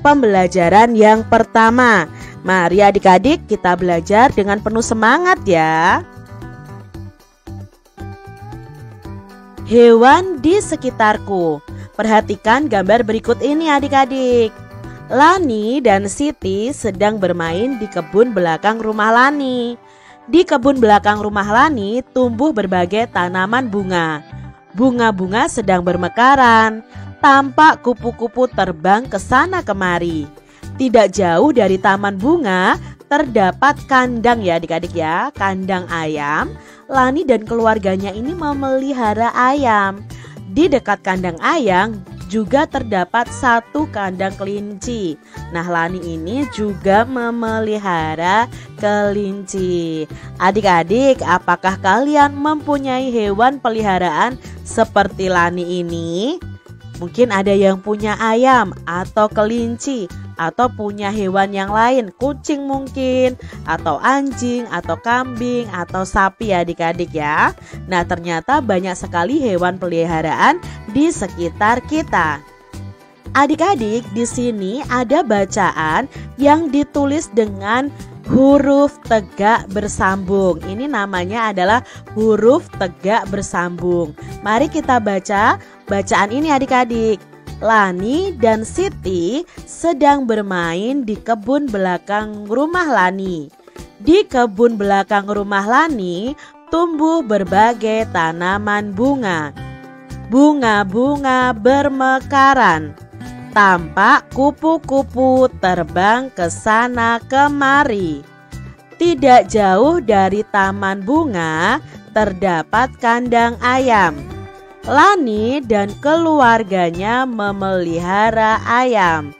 pembelajaran yang pertama. Mari adik-adik kita belajar dengan penuh semangat ya. Hewan di sekitarku. Perhatikan gambar berikut ini adik-adik. Lani dan Siti sedang bermain di kebun belakang rumah Lani. Di kebun belakang rumah Lani tumbuh berbagai tanaman bunga. Bunga-bunga sedang bermekaran. Tampak kupu-kupu terbang ke sana kemari. Tidak jauh dari taman bunga terdapat kandang ya adik-adik ya, kandang ayam. Lani dan keluarganya ini memelihara ayam. Di dekat kandang ayam juga terdapat satu kandang kelinci. Nah, Lani ini juga memelihara kelinci. Adik-adik, apakah kalian mempunyai hewan peliharaan seperti Lani ini? Mungkin ada yang punya ayam atau kelinci, atau punya hewan yang lain, kucing mungkin, atau anjing, atau kambing, atau sapi adik-adik ya. Nah, ternyata banyak sekali hewan peliharaan di sekitar kita. Adik-adik, di sini ada bacaan yang ditulis dengan huruf tegak bersambung. Ini namanya adalah huruf tegak bersambung. Mari kita baca bacaan ini adik-adik. Lani dan Siti sedang bermain di kebun belakang rumah Lani. Di kebun belakang rumah Lani tumbuh berbagai tanaman bunga. Bunga-bunga bermekaran. Tampak kupu-kupu terbang ke sana kemari. Tidak jauh dari taman bunga terdapat kandang ayam. Lani dan keluarganya memelihara ayam.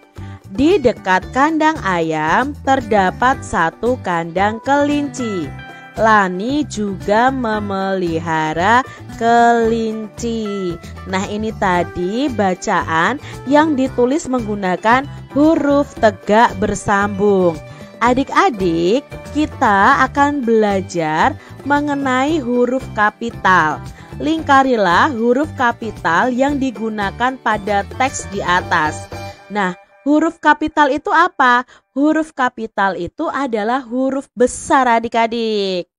Di dekat kandang ayam terdapat satu kandang kelinci. Lani juga memelihara kelinci. Nah, ini tadi bacaan yang ditulis menggunakan huruf tegak bersambung. Adik-adik, kita akan belajar mengenai huruf kapital. Lingkarilah huruf kapital yang digunakan pada teks di atas. Nah, huruf kapital itu apa? Huruf kapital itu adalah huruf besar adik-adik.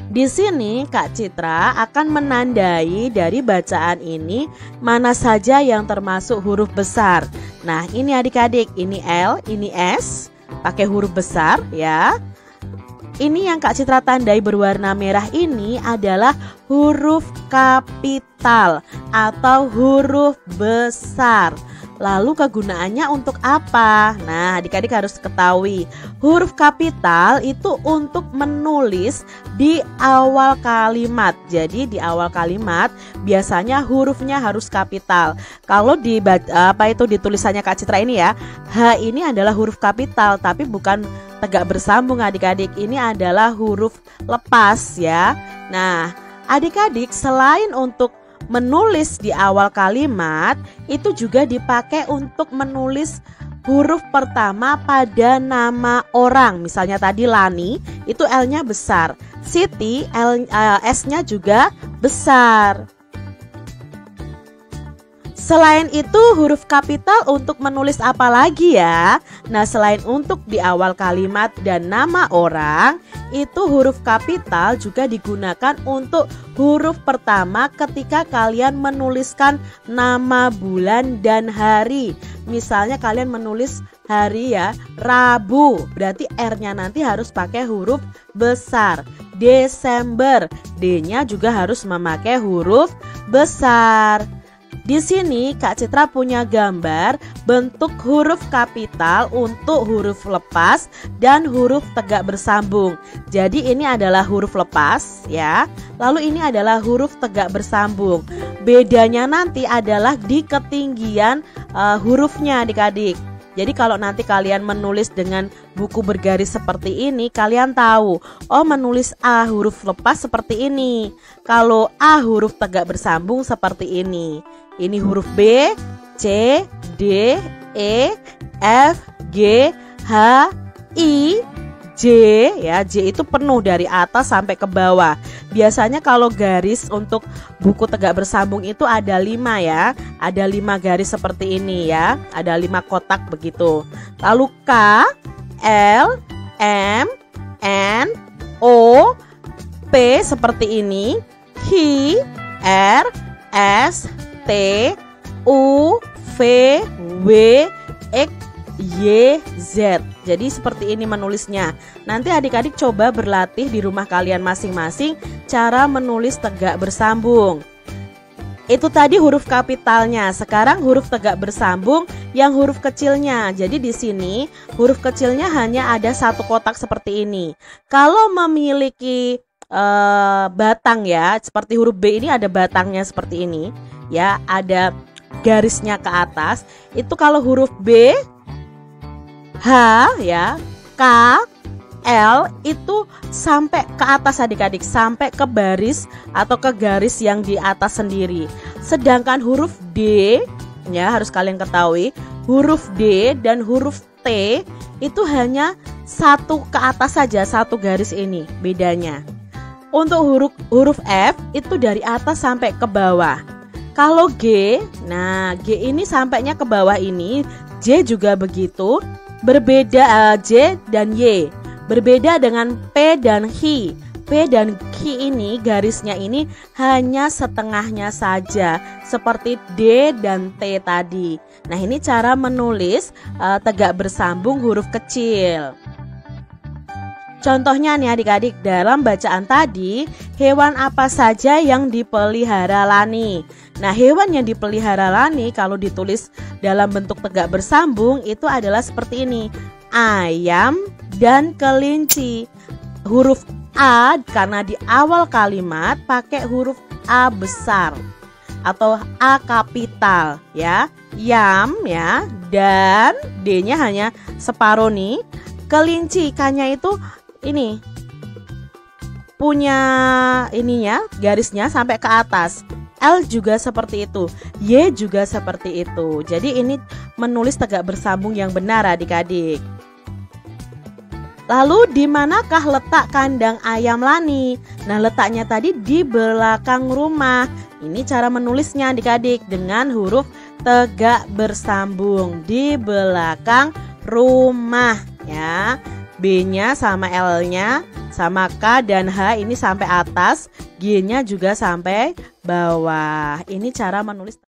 Di sini Kak Citra akan menandai dari bacaan ini mana saja yang termasuk huruf besar. Nah, ini adik-adik, ini L, ini S, pakai huruf besar ya. Ini yang Kak Citra tandai berwarna merah ini adalah huruf kapital atau huruf besar. Lalu kegunaannya untuk apa? Nah, adik-adik harus ketahui, huruf kapital itu untuk menulis di awal kalimat. Jadi di awal kalimat biasanya hurufnya harus kapital. Kalau di di tulisannya Kak Citra ini ya, H ini adalah huruf kapital tapi bukan tegak bersambung adik-adik. Ini adalah huruf lepas ya. Nah, adik-adik selain untuk menulis di awal kalimat, itu juga dipakai untuk menulis huruf pertama pada nama orang. Misalnya tadi Lani, itu L-nya besar. Siti, S-nya juga besar. Selain itu huruf kapital untuk menulis apa lagi ya? Nah, selain untuk di awal kalimat dan nama orang, itu huruf kapital juga digunakan untuk huruf pertama ketika kalian menuliskan nama bulan dan hari. Misalnya kalian menulis hari ya, Rabu, berarti R-nya nanti harus pakai huruf besar. Desember, D-nya juga harus memakai huruf besar. Di sini Kak Citra punya gambar bentuk huruf kapital untuk huruf lepas dan huruf tegak bersambung. Jadi ini adalah huruf lepas ya. Lalu ini adalah huruf tegak bersambung. Bedanya nanti adalah di ketinggian hurufnya adik-adik. Jadi kalau nanti kalian menulis dengan buku bergaris seperti ini, kalian tahu, oh menulis A huruf lepas seperti ini. Kalau A huruf tegak bersambung seperti ini. Ini huruf B, C, D, E, F, G, H, I, J ya, J itu penuh dari atas sampai ke bawah. Biasanya kalau garis untuk buku tegak bersambung itu ada 5 ya. Ada 5 garis seperti ini ya. Ada 5 kotak begitu. Lalu K, L, M, N, O, P seperti ini. H, R, S, T, U, V, W, X, Y, Z. Jadi seperti ini menulisnya. Nanti adik-adik coba berlatih di rumah kalian masing-masing cara menulis tegak bersambung. Itu tadi huruf kapitalnya. Sekarang huruf tegak bersambung yang huruf kecilnya. Jadi di sini huruf kecilnya hanya ada 1 kotak seperti ini. Kalau memiliki batang ya, seperti huruf B ini ada batangnya seperti ini ya, ada garisnya ke atas. Itu kalau huruf B, H ya, K, L itu sampai ke atas adik-adik, sampai ke baris atau ke garis yang di atas sendiri. Sedangkan huruf D ya, harus kalian ketahui, huruf D dan huruf T itu hanya 1 ke atas saja, 1 garis ini bedanya. Untuk huruf F itu dari atas sampai ke bawah. Kalau G, nah G ini sampainya ke bawah ini, J juga begitu. Berbeda J dan Y, berbeda dengan P dan H. P dan Q ini garisnya ini hanya setengahnya saja, seperti D dan T tadi. Nah ini cara menulis tegak bersambung huruf kecil. Contohnya nih adik-adik, dalam bacaan tadi, hewan apa saja yang dipelihara Lani? Nah hewan yang dipelihara Lani kalau ditulis dalam bentuk tegak bersambung itu adalah seperti ini, ayam dan kelinci. Huruf A karena di awal kalimat pakai huruf A besar atau A kapital ya, yam ya, dan D-nya hanya separuh nih. Kelinci K-nya itu ini punya ininya, garisnya sampai ke atas. L juga seperti itu, Y juga seperti itu. Jadi ini menulis tegak bersambung yang benar adik-adik. Lalu di manakah letak kandang ayam Lani? Nah letaknya tadi di belakang rumah. Ini cara menulisnya adik-adik dengan huruf tegak bersambung, di belakang rumah ya. B-nya sama L-nya sama K dan H ini sampai atas, G-nya juga sampai bawah. Ini cara menulis